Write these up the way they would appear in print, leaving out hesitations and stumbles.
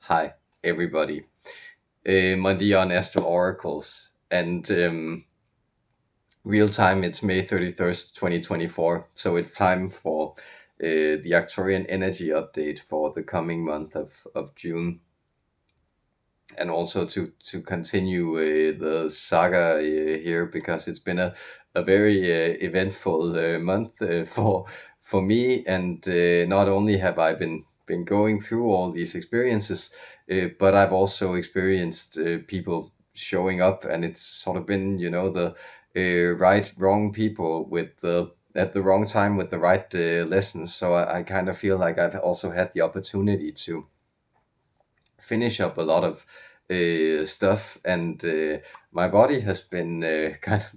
Hi, everybody. Monday on Astral Oracles. And real time, it's May 31st, 2024. So it's time for the Arcturian energy update for the coming month of June. And also to continue the saga here, because it's been a very eventful month for me. And not only have I been going through all these experiences, but I've also experienced people showing up, and it's sort of been, the right, wrong people with the at the wrong time with the right lessons. So I kind of feel like I've also had the opportunity to finish up a lot of stuff, and my body has been kind of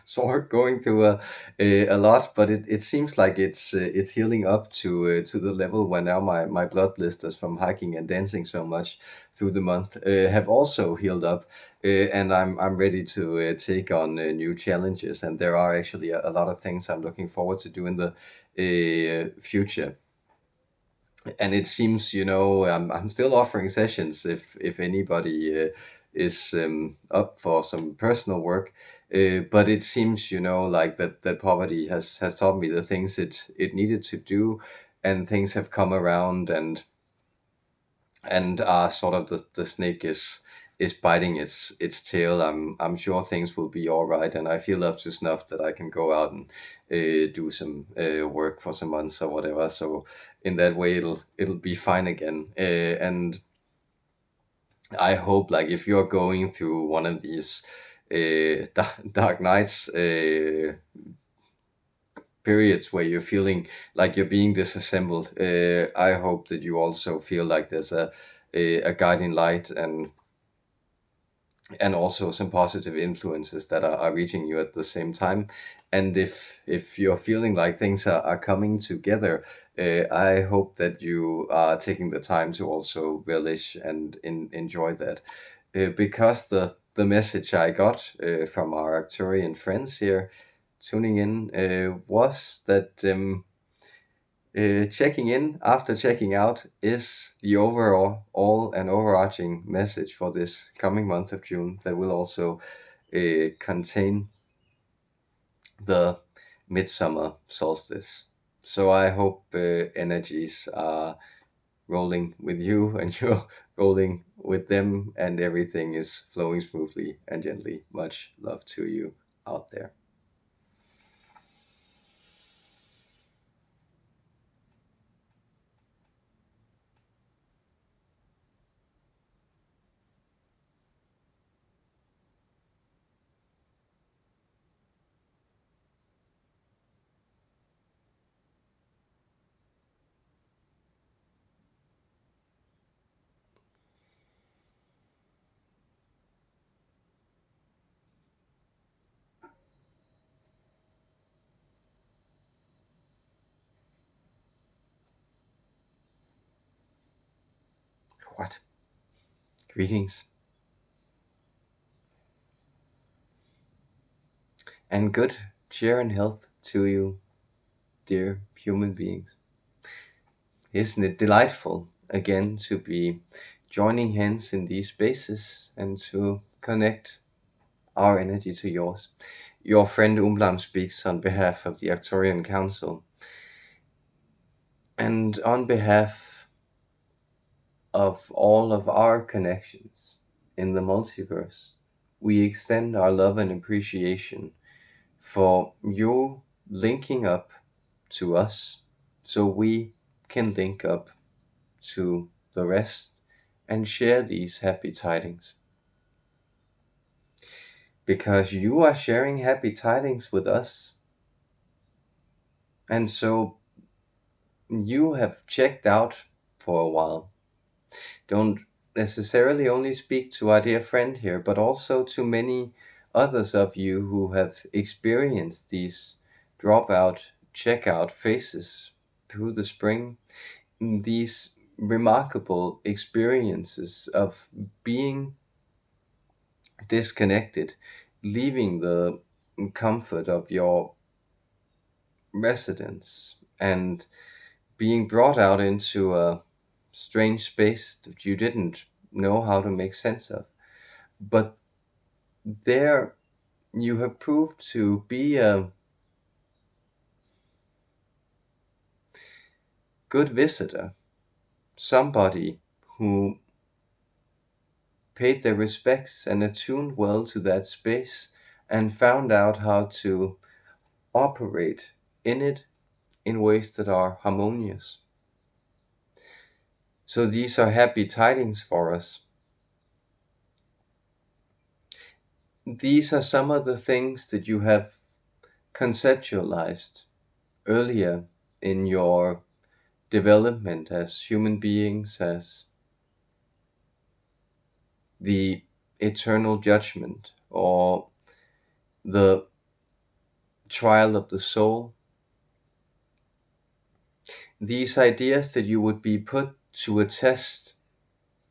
sore, going through a lot, but it seems like it's healing up to the level where now my blood blisters from hiking and dancing so much through the month have also healed up, and I'm ready to take on new challenges, and there are actually a lot of things I'm looking forward to do in the future. And it seems, I'm still offering sessions if anybody is up for some personal work, but it seems, like that poverty has taught me the things it needed to do, and things have come around, and sort of the snake is biting its tail. I'm sure things will be all right, and I feel up to snuff that I can go out and do some work for some months or whatever. So in that way, it'll be fine again. And I hope, like, if you're going through one of these dark nights, periods where you're feeling like you're being disassembled, I hope that you also feel like there's a guiding light, and also some positive influences that are reaching you at the same time. And if you're feeling like things are coming together, I hope that you are taking the time to also relish and enjoy that, because the message I got from our Arcturian friends here tuning in was that checking in after checking out is the overall all and overarching message for this coming month of June, that will also contain the midsummer solstice. So I hope energies are rolling with you, and you're rolling with them, and everything is flowing smoothly and gently. Much love to you out there. What? Greetings and good cheer and health to you, dear human beings. Isn't it delightful again to be joining hands in these spaces and to connect our energy to yours? Your friend Oumblam speaks on behalf of the Arcturian Council, and on behalf of all of our connections in the multiverse. We extend our love and appreciation for you linking up to us, so we can link up to the rest and share these happy tidings. Because you are sharing happy tidings with us, and so you have checked out for a while. Don't necessarily only speak to our dear friend here, but also to many others of you who have experienced these dropout, checkout phases through the spring, these remarkable experiences of being disconnected, leaving the comfort of your residence, and being brought out into a strange space that you didn't know how to make sense of. But there you have proved to be a good visitor, somebody who paid their respects and attuned well to that space and found out how to operate in it in ways that are harmonious. So these are happy tidings for us. These are some of the things that you have conceptualized earlier in your development as human beings, as the eternal judgment or the trial of the soul. These ideas that you would be put to a test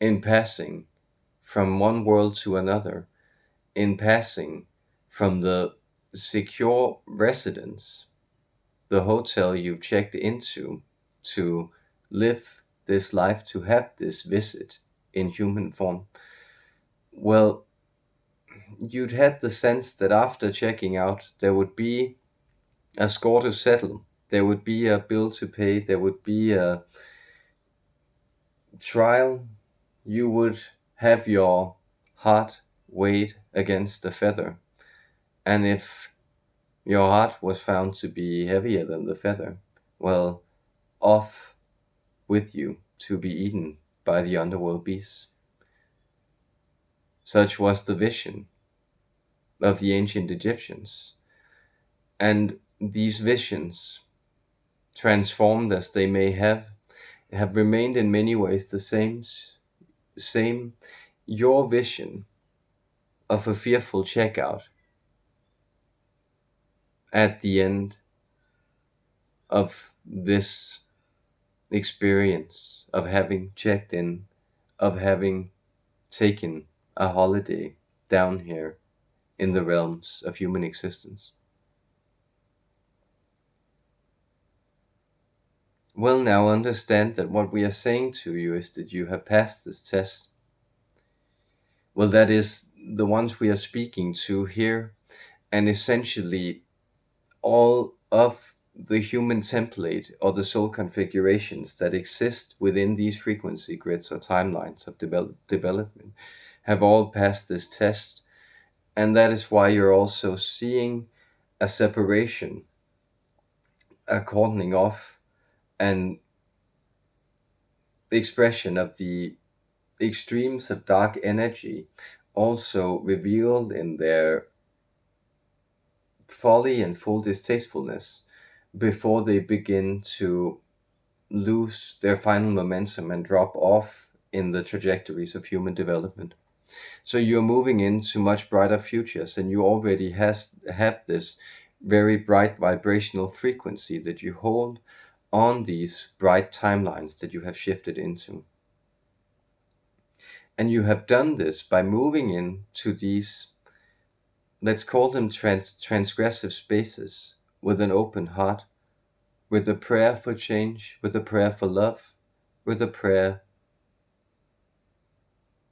in passing from one world to another, in passing from the secure residence, the hotel you've checked into to live this life, to have this visit in human form. Well, you'd had the sense that after checking out, there would be a score to settle, there would be a bill to pay, there would be a trial. You would have your heart weighed against the feather. And if your heart was found to be heavier than the feather, well, off with you to be eaten by the underworld beasts. Such was the vision of the ancient Egyptians. And these visions, transformed as they may have remained in many ways the same. Your vision of a fearful checkout at the end of this experience of having checked in, of having taken a holiday down here in the realms of human existence. Well, now understand that what we are saying to you is that you have passed this test. Well, that is the ones we are speaking to here, and essentially all of the human template or the soul configurations that exist within these frequency grids or timelines of development have all passed this test. And that is why you're also seeing a separation, a cordoning off, and the expression of the extremes of dark energy also revealed in their folly and full distastefulness before they begin to lose their final momentum and drop off in the trajectories of human development. So you're moving into much brighter futures, and you already have this very bright vibrational frequency that you hold on these bright timelines that you have shifted into. And you have done this by moving into these, let's call them transgressive spaces, with an open heart, with a prayer for change, with a prayer for love, with a prayer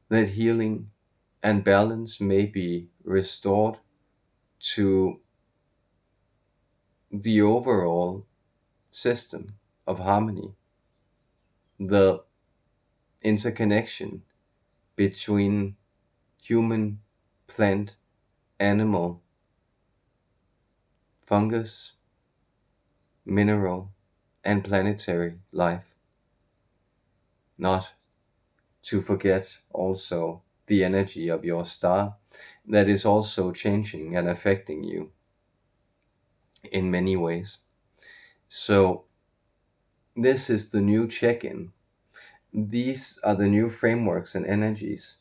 that healing and balance may be restored to the overall system of harmony, the interconnection between human, plant, animal, fungus, mineral, and planetary life. Not to forget also the energy of your star that is also changing and affecting you in many ways. So this is the new check-in. These are the new frameworks and energies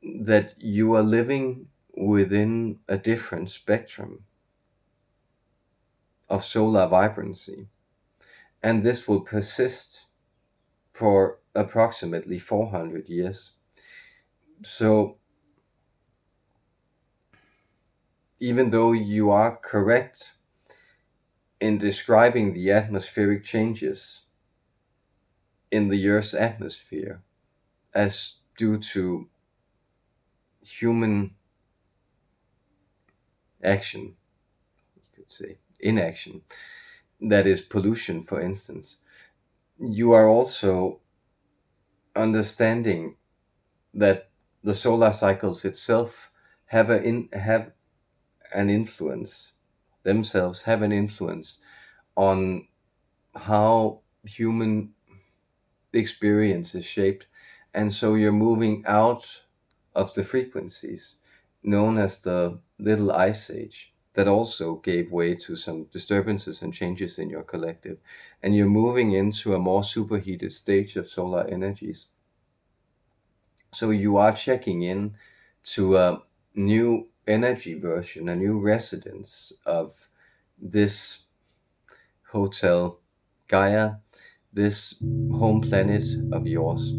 that you are living within a different spectrum of solar vibrancy. And this will persist for approximately 400 years. So even though you are correct in describing the atmospheric changes in the Earth's atmosphere as due to human action, you could say inaction, that is pollution, for instance, you are also understanding that the solar cycles itself have have an influence themselves, have an influence on how human experience is shaped. And so you're moving out of the frequencies known as the Little Ice Age that also gave way to some disturbances and changes in your collective. And you're moving into a more superheated stage of solar energies. So you are checking in to a new energy version, a new residence of this hotel Gaia, this home planet of yours.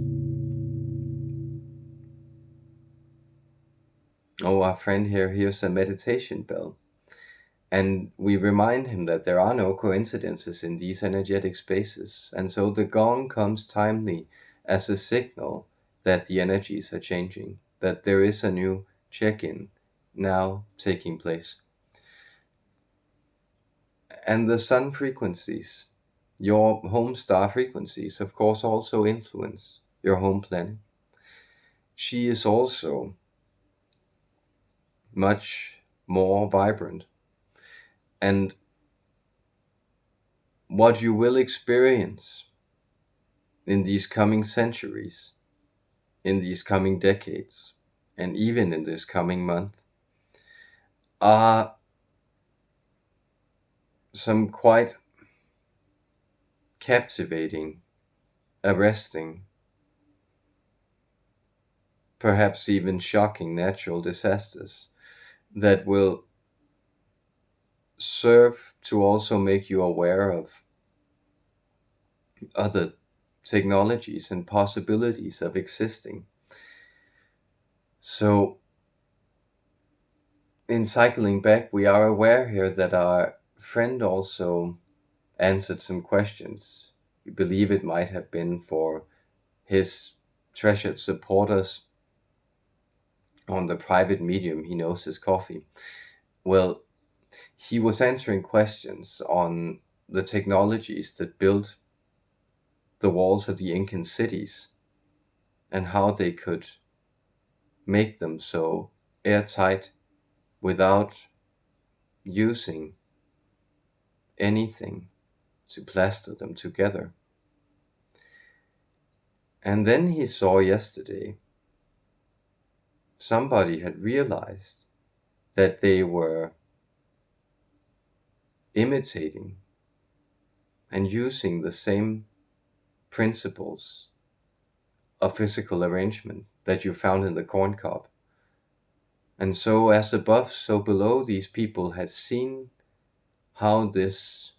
Oh, our friend here hears a meditation bell. And we remind him that there are no coincidences in these energetic spaces. And so the gong comes timely as a signal that the energies are changing, that there is a new check-in now taking place. And the sun frequencies, your home star frequencies, of course, also influence your home planet. She is also much more vibrant. And what you will experience in these coming centuries, in these coming decades, and even in this coming month, are some quite captivating, arresting, perhaps even shocking natural disasters that will serve to also make you aware of other technologies and possibilities of existing. So, in cycling back, we are aware here that our friend also answered some questions. We believe it might have been for his treasured supporters on the private medium he knows is coffee. Well, he was answering questions on the technologies that built the walls of the Incan cities and how they could make them so airtight without using anything to plaster them together. And then he saw yesterday somebody had realized that they were imitating and using the same principles of physical arrangement that you found in the corn cob. And so as above, so below, these people had seen how this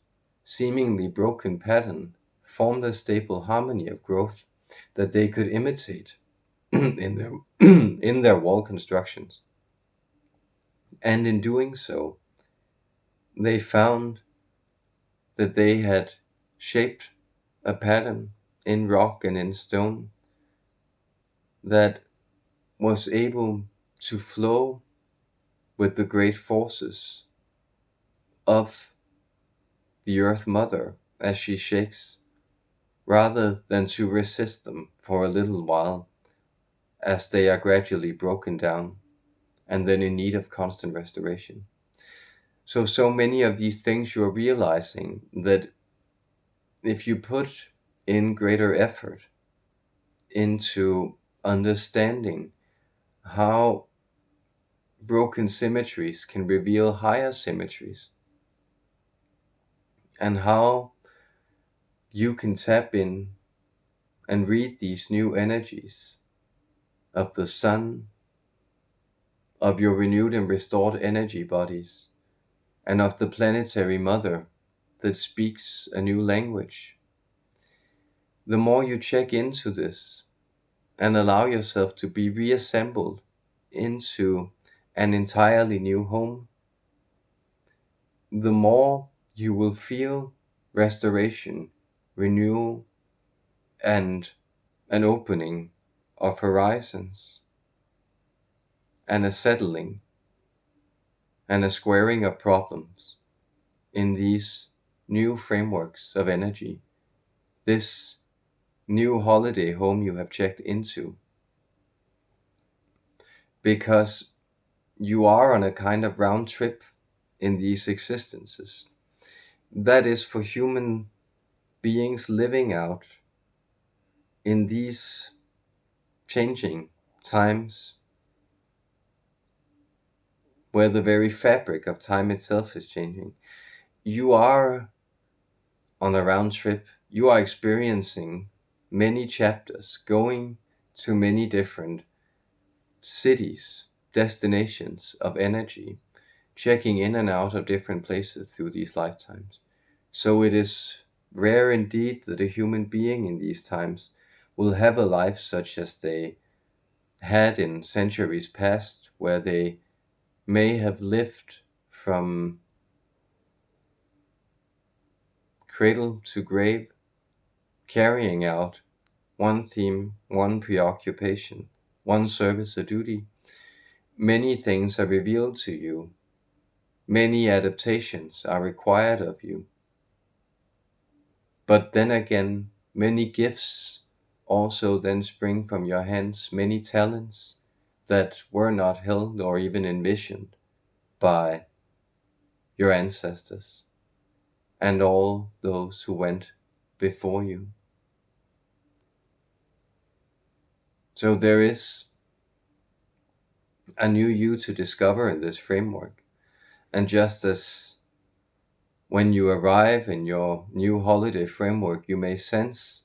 seemingly broken pattern formed a stable harmony of growth that they could imitate in their in their wall constructions. And in doing so, they found that they had shaped a pattern in rock and in stone that was able to flow with the great forces of the Earth Mother as she shakes, rather than to resist them for a little while as they are gradually broken down and then in need of constant restoration. So many of these things you're realizing that if you put in greater effort into understanding how broken symmetries can reveal higher symmetries, and how you can tap in and read these new energies of the sun, of your renewed and restored energy bodies, and of the planetary mother that speaks a new language. The more you check into this and allow yourself to be reassembled into an entirely new home, the more you will feel restoration, renewal, and an opening of horizons, and a settling and a squaring of problems in these new frameworks of energy, this new holiday home you have checked into, because you are on a kind of round trip in these existences. That is for human beings living out in these changing times where the very fabric of time itself is changing. You are on a round trip. You are experiencing many chapters, going to many different cities, destinations of energy, checking in and out of different places through these lifetimes. So it is rare indeed that a human being in these times will have a life such as they had in centuries past, where they may have lived from cradle to grave, carrying out one theme, one preoccupation, one service or duty. Many things are revealed to you. Many adaptations are required of you. But then again, many gifts also then spring from your hands, many talents that were not held or even envisioned by your ancestors and all those who went before you. So there is a new you to discover in this framework. And just as when you arrive in your new holiday framework, you may sense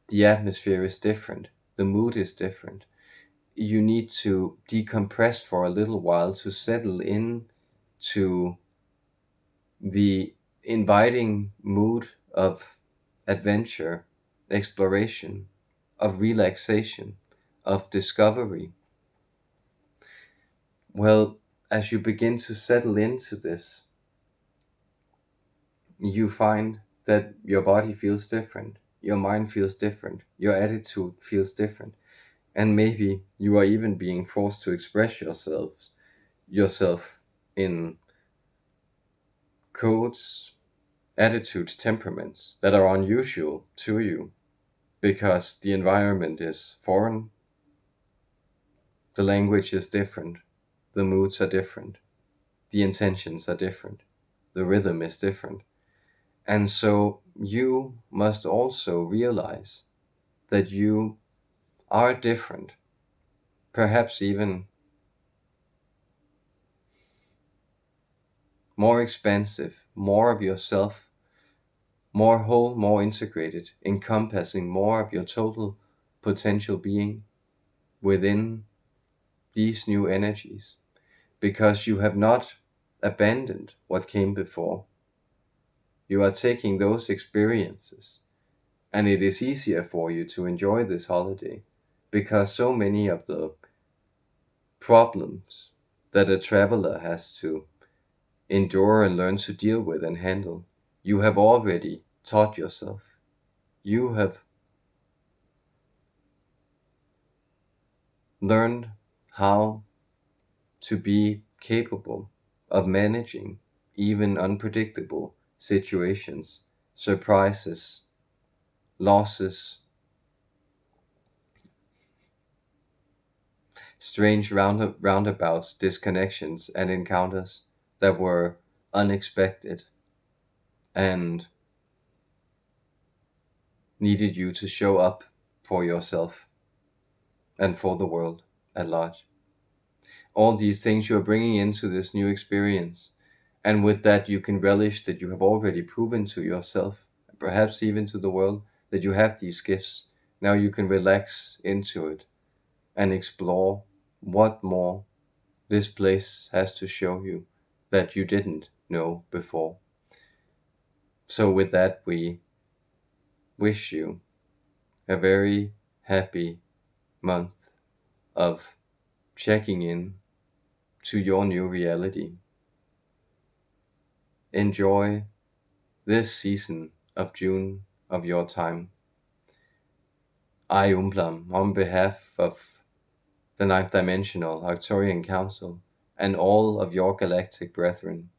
the atmosphere is different, the mood is different. You need to decompress for a little while to settle in to the inviting mood of adventure, exploration, of relaxation, of discovery. Well, as you begin to settle into this, you find that your body feels different, your mind feels different, your attitude feels different, and maybe you are even being forced to express yourself in codes, attitudes, temperaments that are unusual to you because the environment is foreign, the language is different, the moods are different, the intentions are different, the rhythm is different. And so you must also realize that you are different, perhaps even more expansive, more of yourself, more whole, more integrated, encompassing more of your total potential being within these new energies, because you have not abandoned what came before. You are taking those experiences, and it is easier for you to enjoy this holiday because so many of the problems that a traveler has to endure and learn to deal with and handle, you have already taught yourself. You have learned how to be capable of managing even unpredictable situations, surprises, losses, strange roundabouts, disconnections, and encounters that were unexpected and needed you to show up for yourself and for the world at large. All these things you're bringing into this new experience, and with that you can relish that you have already proven to yourself, perhaps even to the world, that you have these gifts. Now you can relax into it and explore what more this place has to show you that you didn't know before. So with that, we wish you a very happy month of checking in to your new reality. Enjoy this season of June of your time. I, Oumblam, on behalf of the ninth dimensional Arcturian Council and all of your galactic brethren,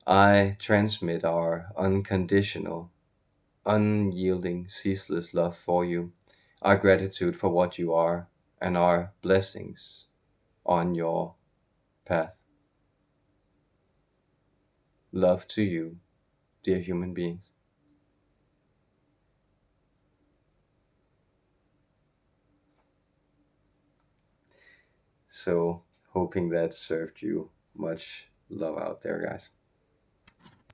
I transmit our unconditional, unyielding, ceaseless love for you, our gratitude for what you are, and our blessings on your path. Love to you, dear human beings. So, hoping that served you. Much love out there, guys.